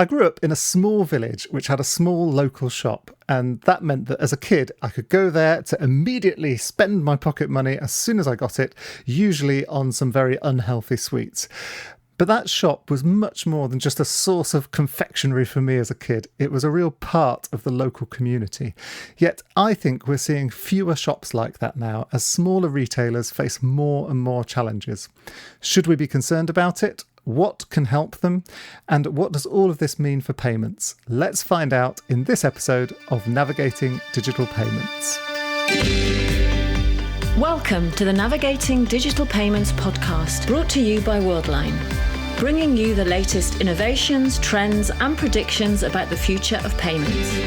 I grew up in a small village which had a small local shop, and that meant that as a kid I could go there to immediately spend my pocket money as soon as I got it, usually on some very unhealthy sweets. But that shop was much more than just a source of confectionery for me as a kid. It was a real part of the local community. Yet I think we're seeing fewer shops like that now as smaller retailers face more and more challenges. Should we be concerned about it? What can help them? And what does all of this mean for payments? Let's find out in this episode of Navigating Digital Payments. Welcome to the Navigating Digital Payments podcast, brought to you by Worldline, bringing you the latest innovations, trends, and predictions about the future of payments.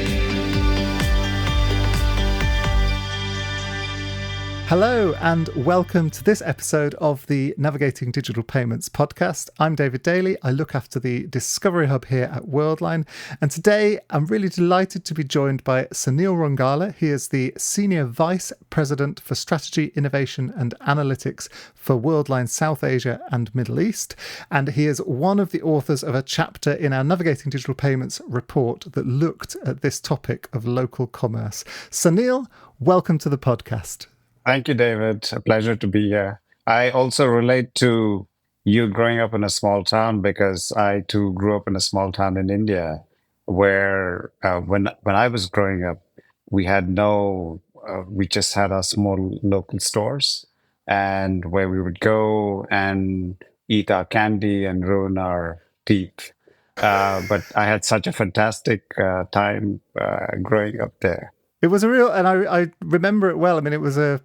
Hello and welcome to this episode of the Navigating Digital Payments podcast. I'm David Daly. I look after the Discovery Hub here at Worldline. And today I'm really delighted to be joined by Sunil Rongala. He is the Senior Vice President for Strategy, Innovation and Analytics for Worldline South Asia and Middle East. And he is one of the authors of a chapter in our Navigating Digital Payments report that looked at this topic of local commerce. Sunil, welcome to the podcast. Thank you, David. A pleasure to be here. I also relate to you growing up in a small town because I too grew up in a small town in India where when I was growing up, we just had our small local stores and where we would go and eat our candy and ruin our teeth. But I had such a fantastic time growing up there. It was a real, and I remember it well. I mean, it was a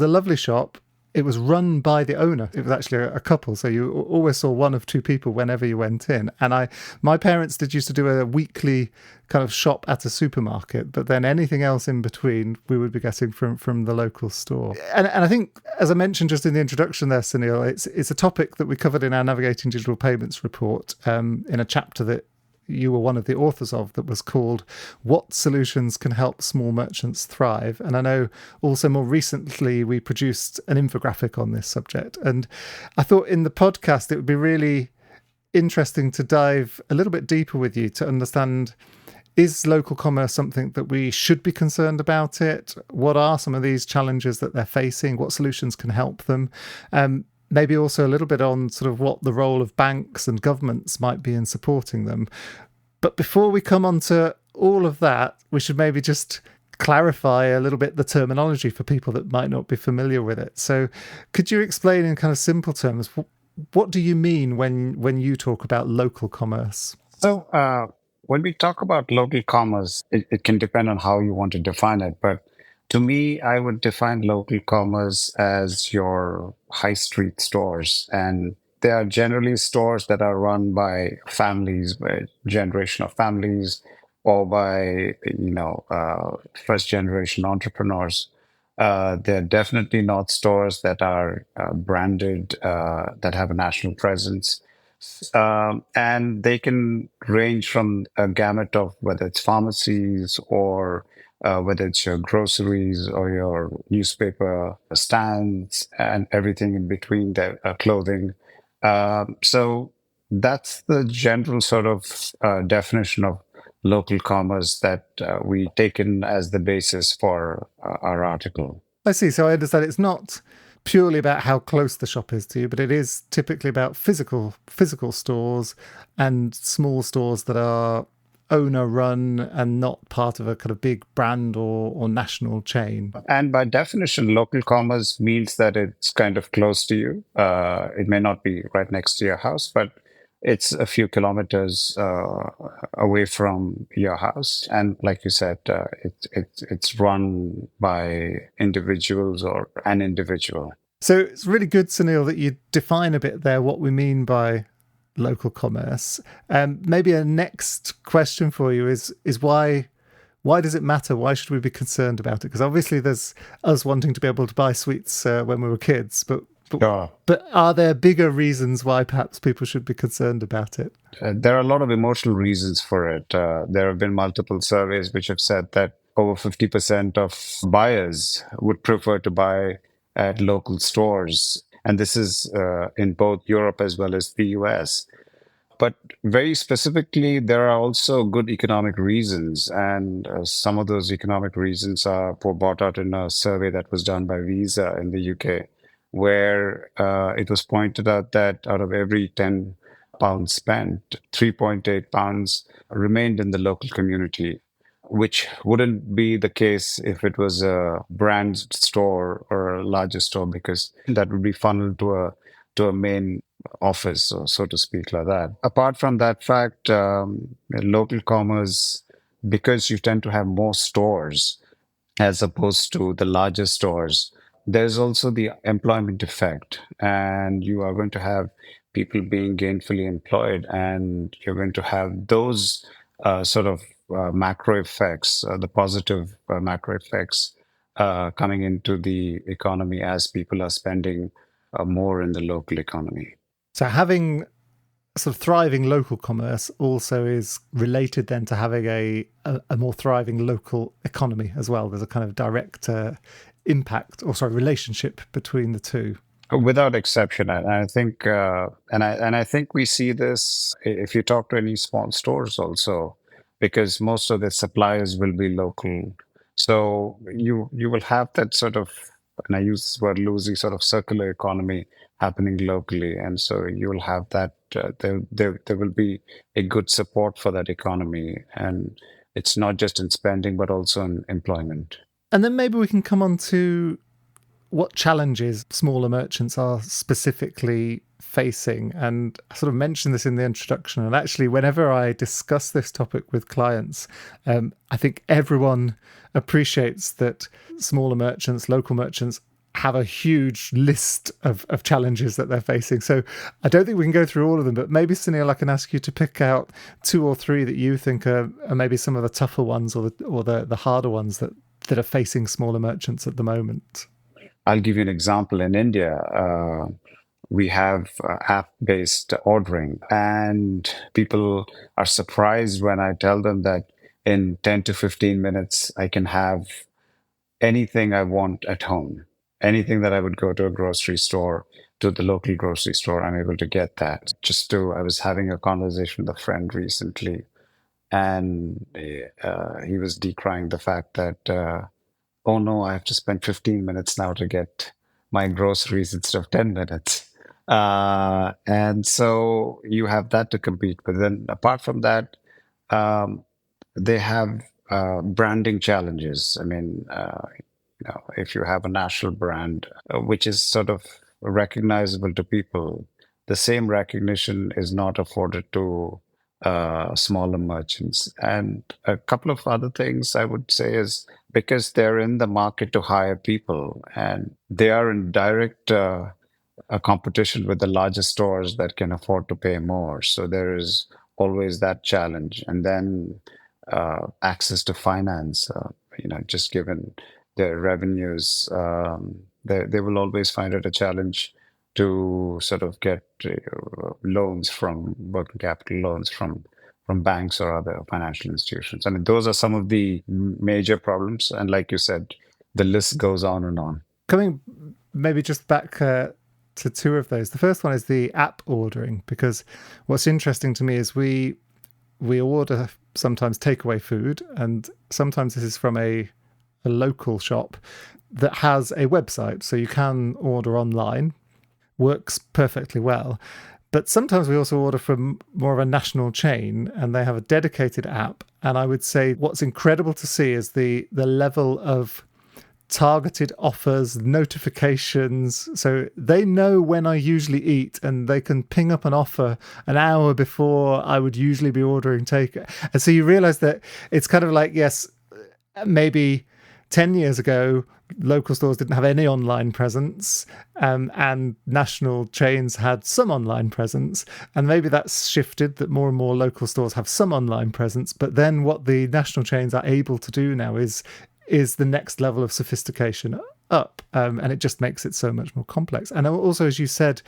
lovely shop. It was run by the owner. It was actually a couple, so you always saw one of two people whenever you went in. And my parents used to do a weekly kind of shop at a supermarket, but then anything else in between we would be getting from the local store. And I think, as I mentioned just in the introduction there, Sunil, it's a topic that we covered in our Navigating Digital Payments report in a chapter that you were one of the authors of that was called What Solutions Can Help Small Merchants Thrive. And I know also more recently we produced an infographic on this subject. And I thought in the podcast it would be really interesting to dive a little bit deeper with you to understand, is local commerce something that we should be concerned about it? What are some of these challenges that they're facing? What solutions can help them? Maybe also a little bit on sort of what the role of banks and governments might be in supporting them. But before we come on to all of that, we should maybe just clarify a little bit the terminology for people that might not be familiar with it. So could you explain in kind of simple terms, what do you mean when you talk about local commerce? So when we talk about local commerce, it can depend on how you want to define it. But to me, I would define local commerce as your high street stores. And they are generally stores that are run by families, by generation of families, or by, first generation entrepreneurs. They're definitely not stores that are branded, that have a national presence. And they can range from a gamut of whether it's pharmacies or whether it's your groceries or your newspaper stands and everything in between, the clothing. So that's the general sort of definition of local commerce that we taken as the basis for our article. I see. So I understand it's not purely about how close the shop is to you, but it is typically about physical stores and small stores that are owner run and not part of a kind of big brand or national chain. And by definition, local commerce means that it's kind of close to you. It may not be right next to your house, but it's a few kilometers away from your house. And like you said, it's run by individuals or an individual. So it's really good, Sunil, that you define a bit there what we mean by local commerce. Maybe a next question for you is why does it matter? Why should we be concerned about it? Because obviously there's us wanting to be able to buy sweets when we were kids, but are there bigger reasons why perhaps people should be concerned about it? There are a lot of emotional reasons for it. There have been multiple surveys which have said that over 50% of buyers would prefer to buy at local stores. And this is in both Europe as well as the US. But very specifically, there are also good economic reasons. And some of those economic reasons were brought out in a survey that was done by Visa in the UK, where it was pointed out that out of every £10 spent, 3.8 pounds remained in the local community, which wouldn't be the case if it was a brand store or a larger store, because that would be funneled to a main office, or so to speak, like that. Apart from that fact, local commerce, because you tend to have more stores as opposed to the larger stores, there's also the employment effect, and you are going to have people being gainfully employed, and you're going to have those sort of macro effects, the positive macro effects coming into the economy as people are spending more in the local economy. So having sort of thriving local commerce also is related then to having a more thriving local economy as well. There's a kind of direct relationship between the two. Without exception, and I think, I think we see this if you talk to any small stores also, because most of the suppliers will be local. So you will have that sort of, and I use this word loosely, sort of circular economy happening locally, and so you will have that. There will be a good support for that economy, and it's not just in spending but also in employment. And then maybe we can come on to what challenges smaller merchants are specifically facing. And I sort of mentioned this in the introduction. And actually, whenever I discuss this topic with clients, I think everyone appreciates that smaller merchants, local merchants, have a huge list of challenges that they're facing. So I don't think we can go through all of them, but maybe, Sunil, I can ask you to pick out 2 or 3 that you think are maybe some of the tougher ones or the harder ones that are facing smaller merchants at the moment. I'll give you an example. In India, we have app-based ordering, and people are surprised when I tell them that in 10 to 15 minutes, I can have anything I want at home. Anything that I would go to a grocery store, to the local grocery store, I'm able to get that. I was having a conversation with a friend recently, and he was decrying the fact that, oh no, I have to spend 15 minutes now to get my groceries instead of 10 minutes. And so you have that to compete with. Then apart from that, they have branding challenges. I mean, if you have a national brand, which is sort of recognizable to people, the same recognition is not afforded to smaller merchants. And a couple of other things I would say is, because they're in the market to hire people, and they are in direct a competition with the larger stores that can afford to pay more. So there is always that challenge. And then access to finance, just given their revenues, they will always find it a challenge to sort of get loans from working capital loans from banks or other financial institutions. I mean, those are some of the major problems. And like you said, the list goes on and on. Coming maybe just back to 2 of those. The first one is the app ordering, because what's interesting to me is we order sometimes takeaway food, and sometimes this is from a local shop that has a website, so you can order online, works perfectly well. But sometimes we also order from more of a national chain, and they have a dedicated app. And I would say what's incredible to see is the level of targeted offers, notifications. So they know when I usually eat, and they can ping up an offer an hour before I would usually be ordering takeout. And so you realize that it's kind of like, yes, maybe 10 years ago, local stores didn't have any online presence, and national chains had some online presence. And maybe that's shifted, that more and more local stores have some online presence. But then what the national chains are able to do now is the next level of sophistication up. And it just makes it so much more complex. And also, as you said,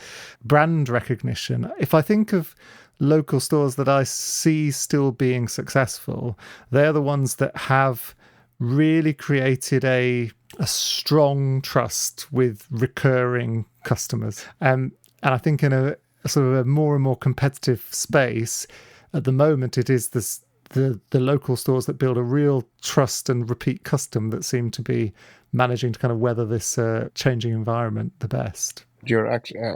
brand recognition. If I think of local stores that I see still being successful, they're the ones that have really created a strong trust with recurring customers. And I think in a sort of a more and more competitive space. At the moment, it is the local stores that build a real trust and repeat custom that seem to be managing to kind of weather this changing environment the best. You're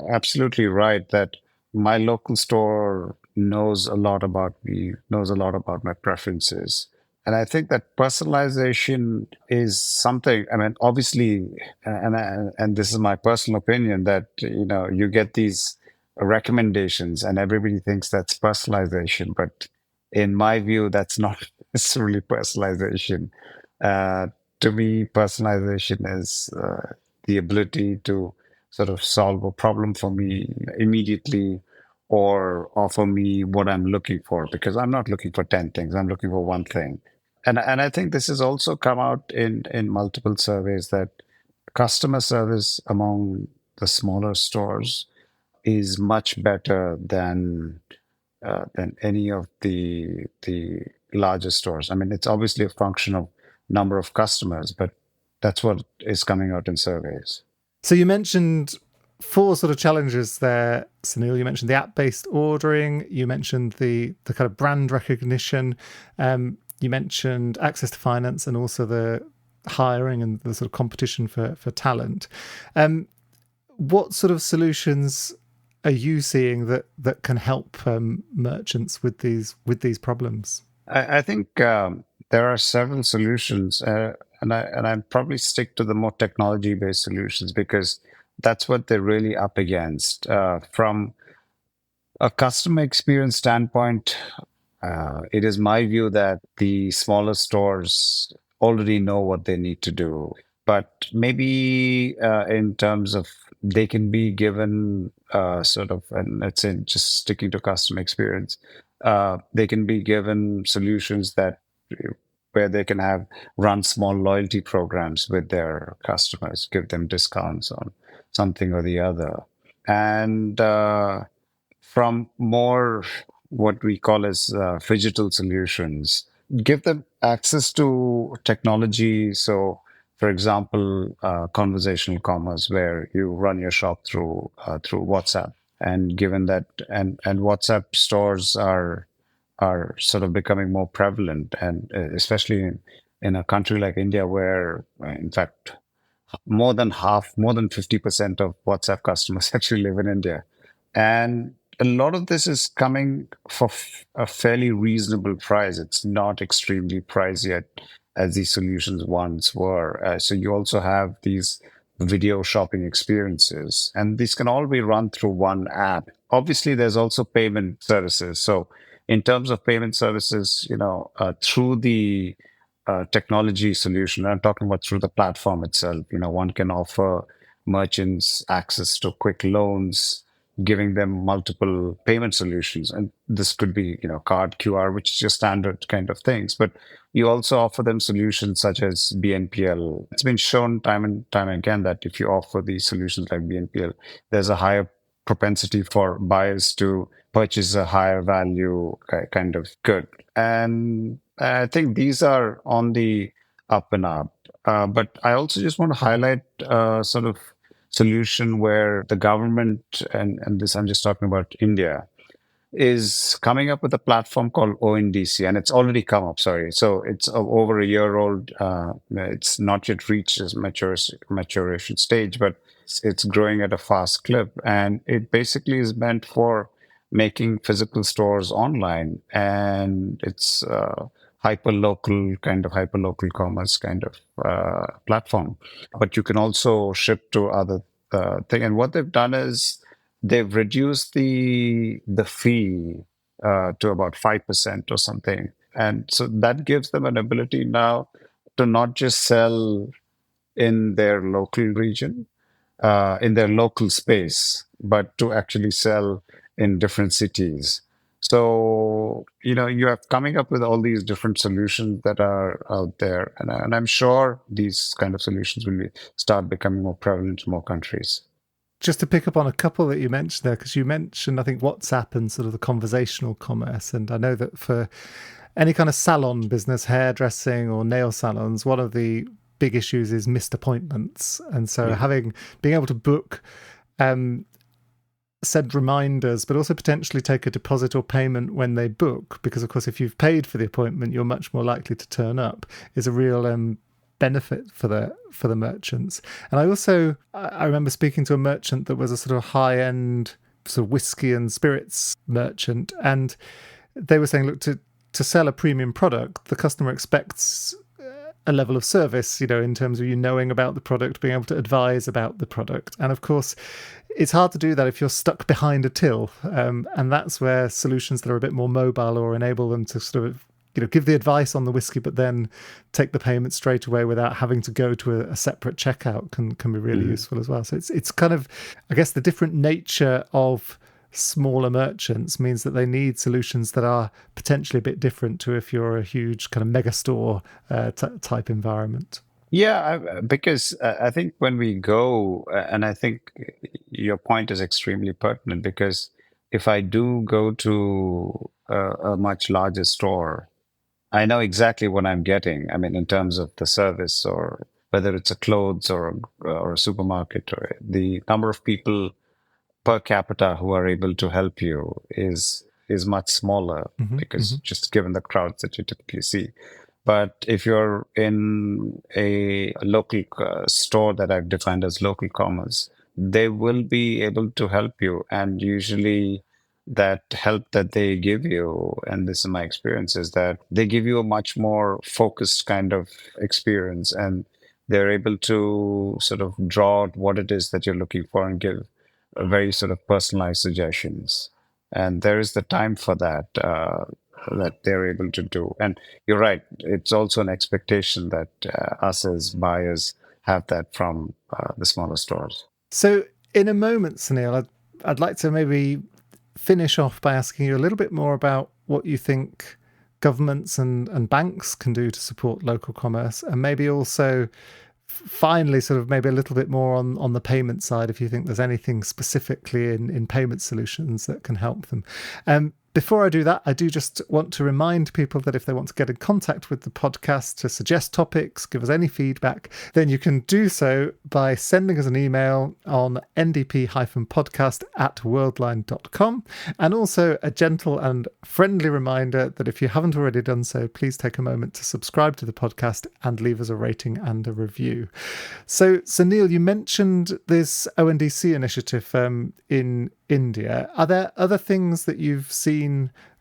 absolutely right that my local store knows a lot about me, knows a lot about my preferences. And I think that personalization is something, I mean, obviously, and this is my personal opinion, that, you get these recommendations and everybody thinks that's personalization. But in my view, that's not necessarily personalization. Uh, to me, personalization is the ability to sort of solve a problem for me immediately or offer me what I'm looking for, because I'm not looking for 10 things, I'm looking for one thing. And I think this has also come out in multiple surveys that customer service among the smaller stores is much better than any of the larger stores. I mean, it's obviously a function of number of customers, but that's what is coming out in surveys. So you mentioned four sort of challenges there, Sunil. You mentioned the app-based ordering. You mentioned the kind of brand recognition. You mentioned access to finance and also the hiring and the sort of competition for talent. What sort of solutions are you seeing that can help merchants with these problems? I think there are several solutions, and I probably stick to the more technology-based solutions because that's what they're really up against. From a customer experience standpoint, it is my view that the smaller stores already know what they need to do. But maybe in terms of they can be given sort of, and let's say just sticking to customer experience, they can be given solutions that where they can have run small loyalty programs with their customers, give them discounts on something or the other. And from more what we call as phygital solutions, give them access to technology. So, for example, conversational commerce, where you run your shop through WhatsApp, and given that and WhatsApp stores are sort of becoming more prevalent, and especially in a country like India, where in fact more than 50% of WhatsApp customers actually live in India. And a lot of this is coming for a fairly reasonable price. It's not extremely priced yet, as these solutions once were. So you also have these video shopping experiences, and these can all be run through one app. Obviously, there's also payment services. So in terms of payment services, through the technology solution, I'm talking about through the platform itself, one can offer merchants access to quick loans, giving them multiple payment solutions. And this could be, card, QR, which is your standard kind of things. But you also offer them solutions such as BNPL. It's been shown time and time again that if you offer these solutions like BNPL, there's a higher propensity for buyers to purchase a higher value kind of good. And I think these are on the up and up. But I also just want to highlight sort of solution where the government, and this I'm just talking about India, is coming up with a platform called ONDC, and it's already come up. Sorry, so it's over a year old. It's not yet reached its maturation stage, but it's growing at a fast clip, and it basically is meant for making physical stores online, and it's hyper local commerce kind of platform. But you can also ship to other thing, and what they've done is they've reduced the fee to about 5% or something. And so that gives them an ability now to not just sell in their local region, in their local space, but to actually sell in different cities. So, you are coming up with all these different solutions that are out there. And I'm sure these kind of solutions will start becoming more prevalent in more countries. Just to pick up on a couple that you mentioned there, because you mentioned, I think, WhatsApp and sort of the conversational commerce. And I know that for any kind of salon business, hairdressing or nail salons, one of the big issues is missed appointments. And so being able to book send reminders, but also potentially take a deposit or payment when they book, because of course if you've paid for the appointment you're much more likely to turn up, is a real benefit for the merchants. And I remember speaking to a merchant that was a sort of high-end sort of whiskey and spirits merchant, and they were saying, look, to sell a premium product, the customer expects a level of service, in terms of you knowing about the product, being able to advise about the product. And of course, it's hard to do that if you're stuck behind a till. And that's where solutions that are a bit more mobile or enable them to sort of, give the advice on the whiskey, but then take the payment straight away without having to go to a separate checkout can be really useful as well. So it's kind of, I guess, the different nature of smaller merchants means that they need solutions that are potentially a bit different to if you're a huge kind of mega store type environment. Yeah, because I think when we go, and I think your point is extremely pertinent, because if I do go to a much larger store, I know exactly what I'm getting. I mean, in terms of the service, or whether it's a clothes or a supermarket, or the number of people per capita who are able to help you is much smaller, because just given the crowds that you typically see. But if you're in a local store that I've defined as local commerce, they will be able to help you. And usually that help that they give you, and this is my experience, is that they give you a much more focused kind of experience, and they're able to sort of draw out what it is that you're looking for and give a very sort of personalized suggestions. And there is the time for that. That they're able to do. And you're right, it's also an expectation that us as buyers have that from the smaller stores. So in a moment, Sunil, I'd like to maybe finish off by asking you a little bit more about what you think governments and banks can do to support local commerce, and maybe also finally sort of maybe a little bit more on the payment side, if you think there's anything specifically in payment solutions that can help them. Before I do that, I do just want to remind people that if they want to get in contact with the podcast to suggest topics, give us any feedback, then you can do so by sending us an email on ndp-podcast@worldline.com. And also a gentle and friendly reminder that if you haven't already done so, please take a moment to subscribe to the podcast and leave us a rating and a review. So, Sunil, you mentioned this ONDC initiative in India. Are there other things that you've seen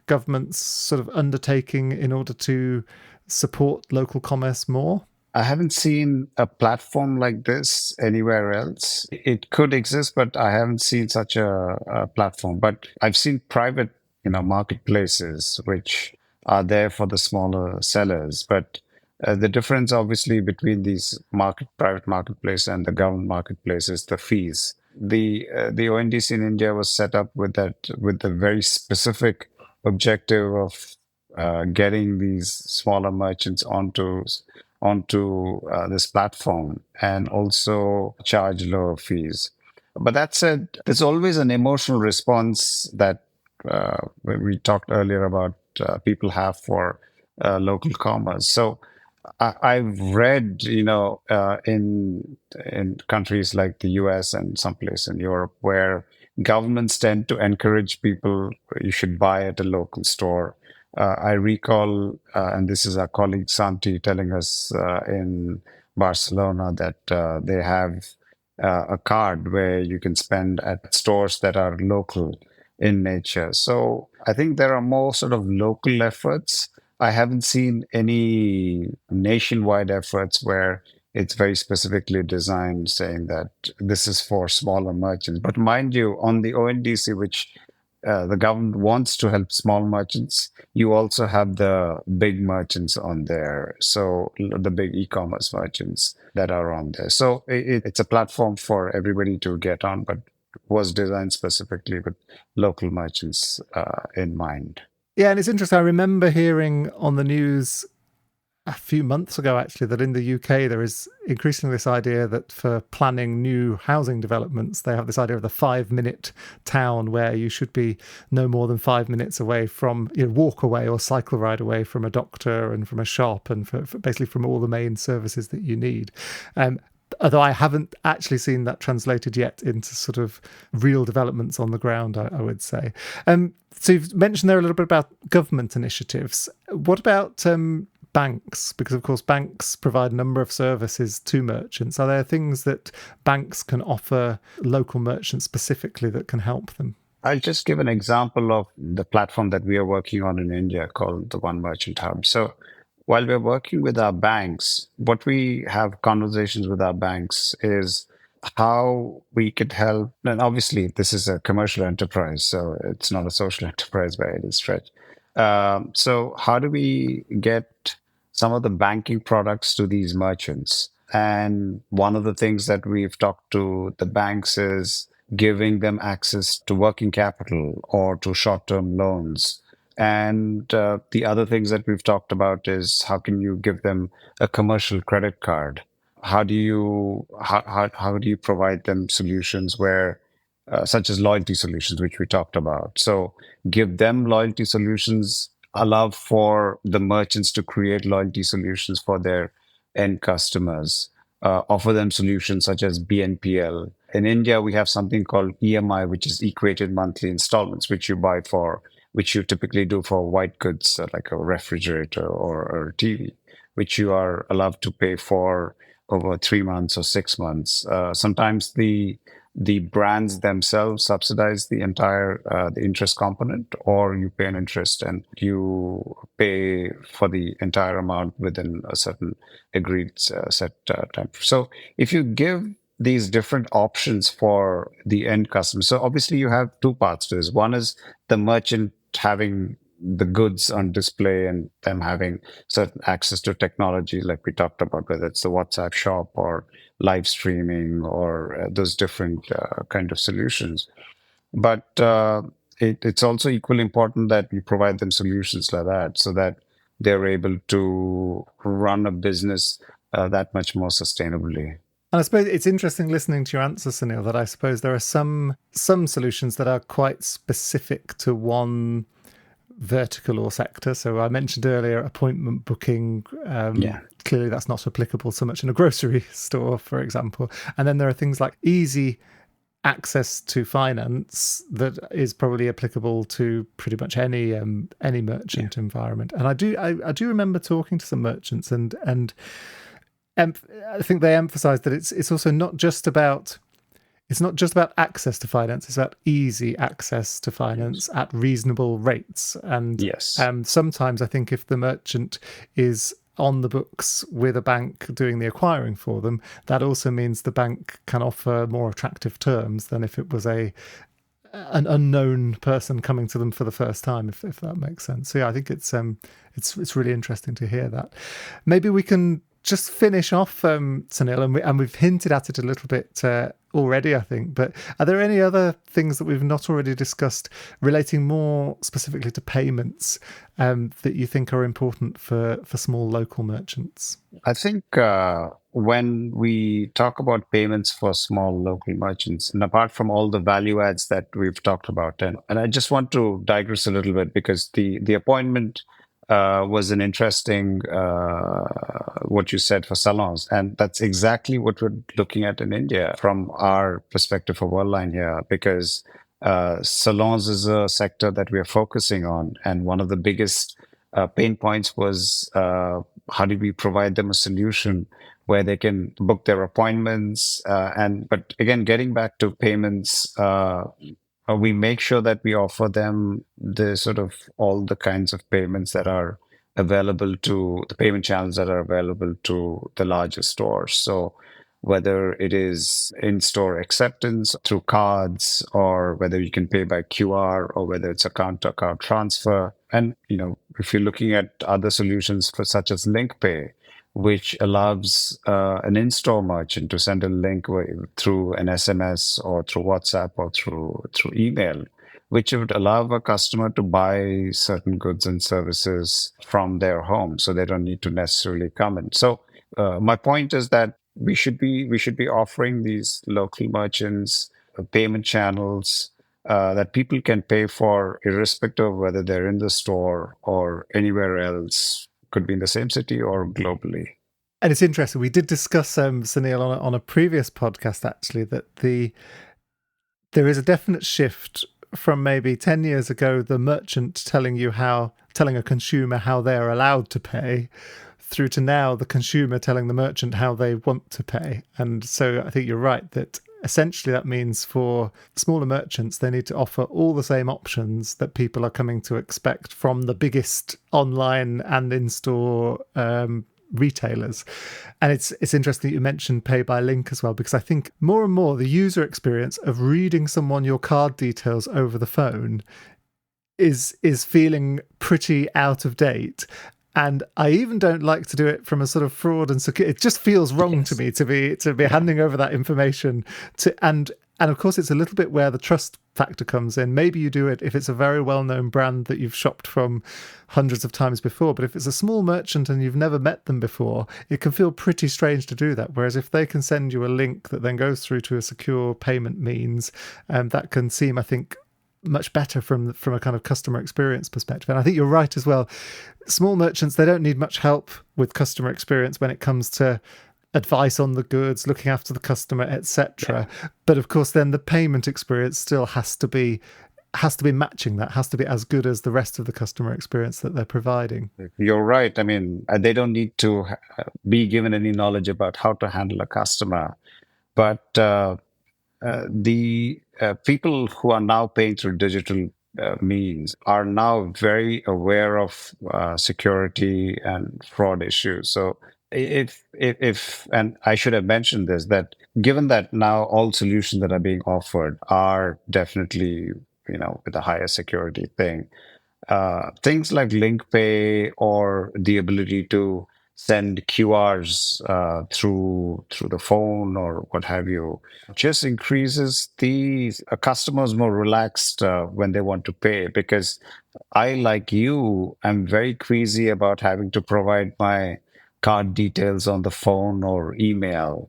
governments sort of undertaking in order to support local commerce more? I haven't seen a platform like this anywhere else. It could exist, but I haven't seen such a platform. But I've seen private, marketplaces which are there for the smaller sellers. But the difference, obviously, between these private marketplace and the government marketplace is the fees. The ONDC in India was set up with the very specific objective of getting these smaller merchants onto this platform, and also charge lower fees. But that said, there's always an emotional response that we talked earlier about people have for local commerce. So I've read, in countries like the US and someplace in Europe, where governments tend to encourage people, you should buy at a local store. I recall, and this is our colleague Santi telling us in Barcelona, that they have a card where you can spend at stores that are local in nature. So I think there are more sort of local efforts. I haven't seen any nationwide efforts where it's very specifically designed, saying that this is for smaller merchants. But mind you, on the ONDC, which the government wants to help small merchants, you also have the big merchants on there. So the big e-commerce merchants that are on there. So it's a platform for everybody to get on, but was designed specifically with local merchants in mind. Yeah, and it's interesting. I remember hearing on the news a few months ago, actually, that in the UK there is increasingly this idea that for planning new housing developments, they have this idea of the 5-minute town, where you should be no more than 5 minutes away from, walk away or cycle ride away from a doctor and from a shop, and for basically from all the main services that you need. although I haven't actually seen that translated yet into sort of real developments on the ground, I would say. So you've mentioned there a little bit about government initiatives. What about banks? Because, of course, banks provide a number of services to merchants. Are there things that banks can offer local merchants specifically that can help them? I'll just give an example of the platform that we are working on in India called the One Merchant Hub. So while we're working with our banks, what we have conversations with our banks is how we could help. And obviously, this is a commercial enterprise, so it's not a social enterprise by any stretch. So how do we get some of the banking products to these merchants? And one of the things that we've talked to the banks is giving them access to working capital or to short-term loans. And the other things that we've talked about is how can you give them a commercial credit card? How do you provide them solutions where such as loyalty solutions, which we talked about? So give them loyalty solutions, allow for the merchants to create loyalty solutions for their end customers, offer them solutions such as BNPL. In India, we have something called EMI, which is equated monthly installments, which you buy for, which you typically do for white goods like a refrigerator or a TV, which you are allowed to pay for over 3 months or 6 months. Sometimes the brands themselves subsidize the entire the interest component, or you pay an interest and you pay for the entire amount within a certain agreed set time. So if you give these different options for the end customer, so obviously you have two parts to this. One is the merchant having the goods on display and them having certain access to technology, like we talked about, whether it's the WhatsApp shop or live streaming or those different kind of solutions. But it's also equally important that we provide them solutions like that so that they're able to run a business that much more sustainably. And I suppose it's interesting listening to your answer, Sunil, that I suppose there are some solutions that are quite specific to one vertical or sector. So I mentioned earlier appointment booking. Yeah. Clearly, that's not applicable so much in a grocery store, for example. And then there are things like easy access to finance that is probably applicable to pretty much any merchant environment. And I do remember talking to some merchants, and I think they emphasise that it's also not just about access to finance. It's about easy access to finance at reasonable rates. And Yes. Sometimes I think if the merchant is on the books with a bank doing the acquiring for them, that also means the bank can offer more attractive terms than if it was an unknown person coming to them for the first time, if that makes sense. So yeah, I think it's really interesting to hear that. Maybe we can just finish off, Sunil, and we've hinted at it a little bit already, I think. But are there any other things that we've not already discussed relating more specifically to payments that you think are important for small local merchants? I think when we talk about payments for small local merchants, and apart from all the value adds that we've talked about, and I just want to digress a little bit because the appointment was an interesting what you said for salons, and that's exactly what we're looking at in India from our perspective for Worldline here, because salons is a sector that we are focusing on, and one of the biggest pain points was how do we provide them a solution where they can book their appointments, but again, getting back to payments. We make sure that we offer them the sort of all the kinds of payments that are available to the payment channels that are available to the larger stores. So whether it is in-store acceptance through cards, or whether you can pay by QR, or whether it's account-to-account transfer. And, if you're looking at other solutions for such as Link Pay, which allows an in-store merchant to send a link through an SMS or through WhatsApp or through email, which would allow a customer to buy certain goods and services from their home, so they don't need to necessarily come in. So my point is that we should be offering these local merchants payment channels that people can pay for, irrespective of whether they're in the store or anywhere else. Could be in the same city or globally. And it's interesting. We did discuss, Sunil, on a previous podcast, actually, that there is a definite shift from maybe 10 years ago, the merchant telling a consumer how they're allowed to pay, through to now the consumer telling the merchant how they want to pay. And so I think you're right that essentially that means for smaller merchants, they need to offer all the same options that people are coming to expect from the biggest online and in-store retailers. And it's interesting that you mentioned pay by link as well, because I think more and more the user experience of reading someone your card details over the phone is feeling pretty out of date. And I even don't like to do it from a sort of fraud and security. It just feels wrong to me to be handing over that information and of course it's a little bit where the trust factor comes in. Maybe you do it if it's a very well-known brand that you've shopped from hundreds of times before, but if it's a small merchant and you've never met them before, it can feel pretty strange to do that. Whereas if they can send you a link that then goes through to a secure payment means, that can seem, I think, much better from a kind of customer experience perspective. And I think you're right as well. Small merchants, they don't need much help with customer experience when it comes to advice on the goods, looking after the customer, etc. Yeah. But of course, then the payment experience still has to be matching that, has to be as good as the rest of the customer experience that they're providing. You're right. I mean, they don't need to be given any knowledge about how to handle a customer, but the people who are now paying through digital means are now very aware of security and fraud issues. So if and I should have mentioned this, that given that now all solutions that are being offered are definitely, with a higher security thing, things like link pay or the ability to send QRs through the phone or what have you, just increases the customers more relaxed when they want to pay. Because I, like you, am very queasy about having to provide my card details on the phone or email.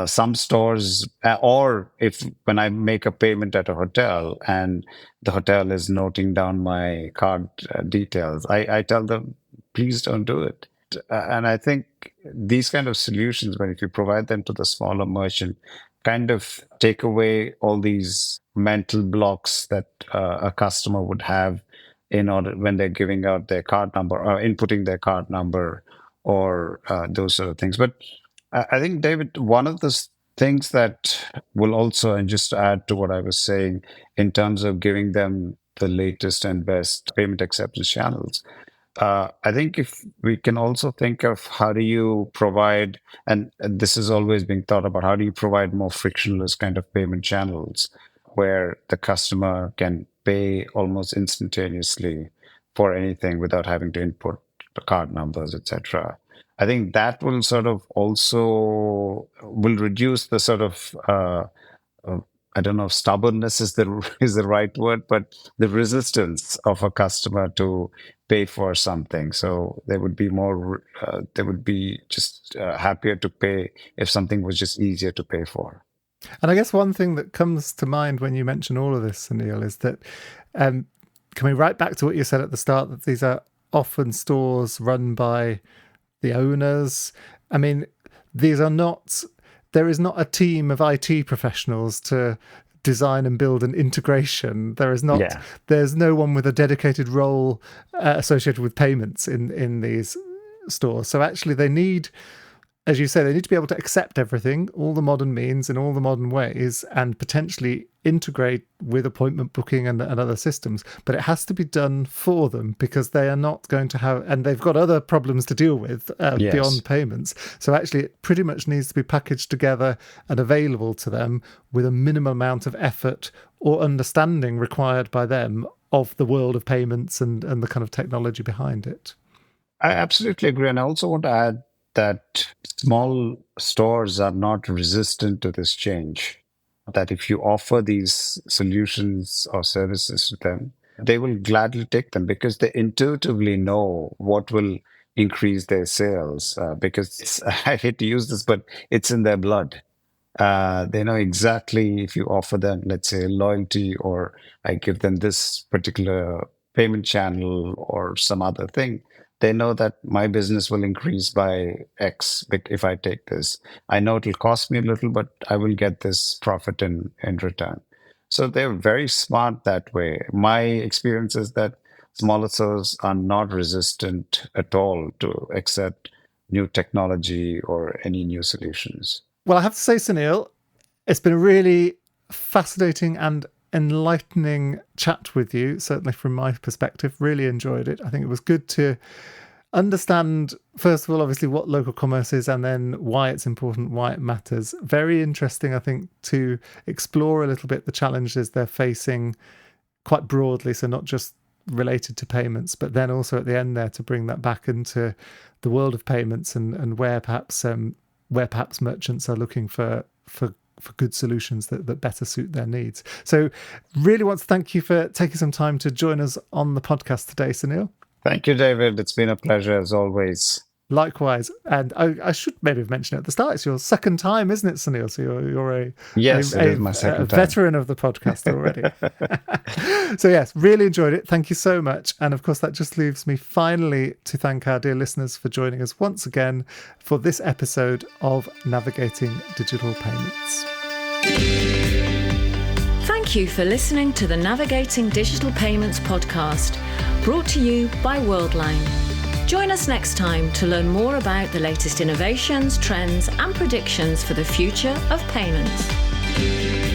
Some stores, or if when I make a payment at a hotel and the hotel is noting down my card details, I tell them, please don't do it. And I think these kind of solutions, when if you provide them to the smaller merchant, kind of take away all these mental blocks that a customer would have in order when they're giving out their card number or inputting their card number or those sort of things. But I think, David, one of the things that will also, and just to add to what I was saying, in terms of giving them the latest and best payment acceptance channels, I think if we can also think of how do you provide, and this is always being thought about, how do you provide more frictionless kind of payment channels where the customer can pay almost instantaneously for anything without having to input the card numbers, etc. I think that will sort of also will reduce the sort of I don't know if stubbornness is the right word, but the resistance of a customer to pay for something. So they would be just happier to pay if something was just easier to pay for. And I guess one thing that comes to mind when you mention all of this, Sunil, is that coming right back to what you said at the start, that these are often stores run by the owners. I mean, there is not a team of IT professionals to design and build an integration. There's no one with a dedicated role associated with payments in these stores. So actually they need, as you say, they need to be able to accept everything, all the modern means in all the modern ways, and potentially integrate with appointment booking and other systems. But it has to be done for them, because they are not going to have, and they've got other problems to deal with beyond payments. So actually it pretty much needs to be packaged together and available to them with a minimum amount of effort or understanding required by them of the world of payments and the kind of technology behind it. I absolutely agree. And I also want to add that small stores are not resistant to this change. That if you offer these solutions or services to them, they will gladly take them because they intuitively know what will increase their sales. Because I hate to use this, but it's in their blood. They know exactly if you offer them, let's say, loyalty, or I give them this particular payment channel or some other thing, They know that my business will increase by X if I take this. I know it'll cost me a little, but I will get this profit in return. So they're very smart that way. My experience is that smaller stores are not resistant at all to accept new technology or any new solutions. Well, I have to say, Sunil, it's been a really fascinating and enlightening chat with you, certainly from my perspective. Really enjoyed it. I think it was good to understand, first of all, obviously what local commerce is, and then why it's important, why it matters. Very interesting, I think, to explore a little bit the challenges they're facing quite broadly, so not just related to payments, but then also at the end there to bring that back into the world of payments and where perhaps merchants are looking for good solutions that better suit their needs. So really want to thank you for taking some time to join us on the podcast today, Sunil. Thank you, David. It's been a pleasure as always. Likewise. And I should maybe have mentioned at the start, it's your second time, isn't it, Sunil? So you're it is my second time. Veteran of the podcast already. So yes, really enjoyed it. Thank you so much. And of course, that just leaves me finally to thank our dear listeners for joining us once again for this episode of Navigating Digital Payments. Thank you for listening to the Navigating Digital Payments podcast, brought to you by Worldline. Join us next time to learn more about the latest innovations, trends, and predictions for the future of payments.